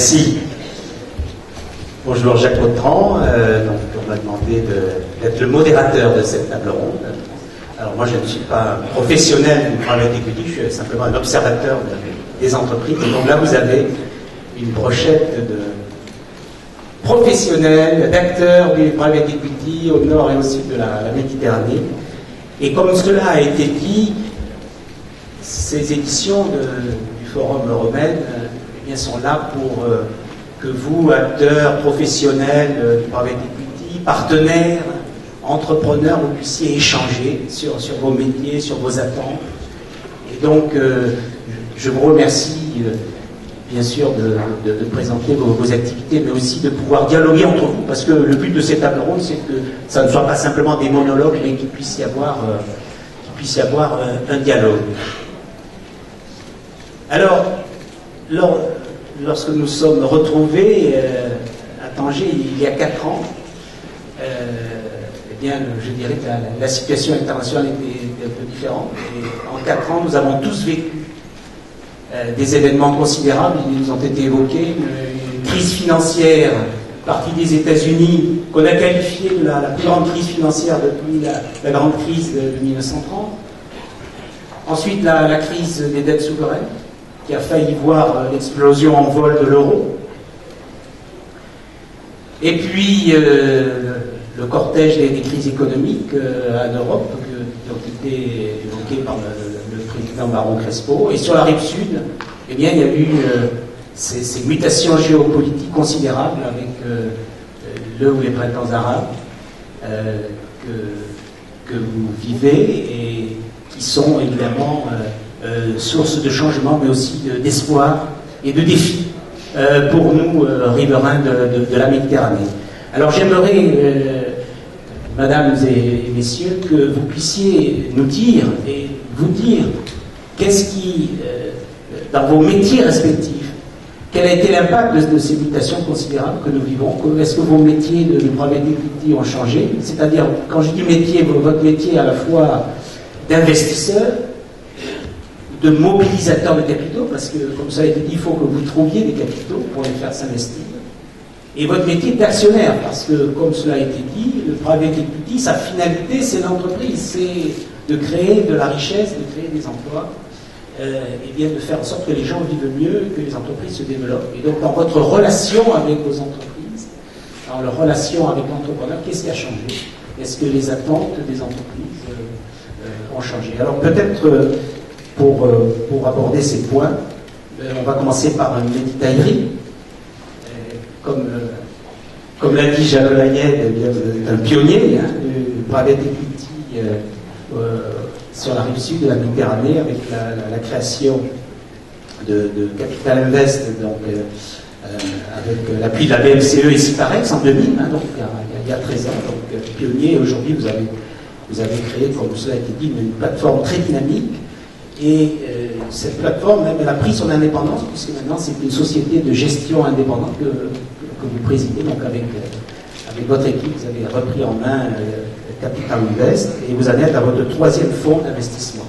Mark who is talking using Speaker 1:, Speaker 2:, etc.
Speaker 1: Merci. Bonjour Jacques Autran, donc on m'a demandé d'être le modérateur de cette table ronde. Alors moi je ne suis pas un professionnel du private equity, je suis simplement un observateur des entreprises. Et donc là vous avez une brochette de professionnels, d'acteurs du private equity au nord et au sud de la Méditerranée. Et comme cela a été dit, ces éditions du Forum Euromède eh bien, sont là pour que vous, acteurs, professionnels du private equity, partenaires, entrepreneurs, vous puissiez échanger sur vos métiers, sur vos attentes. Et donc, je vous remercie bien sûr de présenter vos activités, mais aussi de pouvoir dialoguer entre vous, parce que le but de cette table ronde, c'est que ça ne soit pas simplement des monologues, mais qu'il puisse y avoir un dialogue. Alors, lorsque nous sommes retrouvés à Tanger il y a 4 ans, eh bien, je dirais que la situation internationale était un peu différente. Et en 4 ans, nous avons tous vécu des événements considérables. Ils nous ont été évoqués. Une crise financière partie des États-Unis, qu'on a qualifiée de la plus grande crise financière depuis la grande crise de 1930. Ensuite, la crise des dettes souveraines, qui a failli voir l'explosion en vol de l'euro. Et puis, le cortège des crises économiques en Europe, qui ont été évoquées par le président Baron Crespo. Et sur la rive sud, eh bien, il y a eu ces mutations géopolitiques considérables avec le ou les printemps arabes que vous vivez et qui sont évidemment source de changement, mais aussi d'espoir et de défis pour nous, riverains de la Méditerranée. Alors j'aimerais, mesdames et messieurs, que vous puissiez nous dire et vous dire qu'est-ce qui, dans vos métiers respectifs, quel a été l'impact de ces mutations considérables que nous vivons? Est-ce que vos métiers de private equity ont changé? C'est-à-dire, quand je dis métier, votre métier à la fois d'investisseur, de mobilisateur de capitaux, parce que, comme ça a été dit, il faut que vous trouviez des capitaux pour les faire s'investir. Et votre métier d'actionnaire, parce que, comme cela a été dit, le private equity, sa finalité, c'est l'entreprise, c'est de créer de la richesse, de créer des emplois, et bien de faire en sorte que les gens vivent mieux, que les entreprises se développent. Et donc, dans votre relation avec vos entreprises, dans leur relation avec l'entrepreneur, qu'est-ce qui a changé? Est-ce que les attentes des entreprises ont changé? Alors, peut-être... Pour aborder ces points, on va commencer par une méditaillerie. Comme l'a dit Jalal Ayed, un pionnier du private equity sur la rive sud de la Méditerranée, avec la création de Capital Invest, donc, avec l'appui de la BMCE et Ciparex en 2000, donc il y a 13 ans. Donc, pionnier, aujourd'hui vous avez créé, comme cela a été dit, une plateforme très dynamique. Et cette plateforme, même, elle a pris son indépendance, puisque maintenant c'est une société de gestion indépendante que vous présidez. Donc avec votre équipe, vous avez repris en main Capital Invest et vous en êtes à votre 3e fonds d'investissement.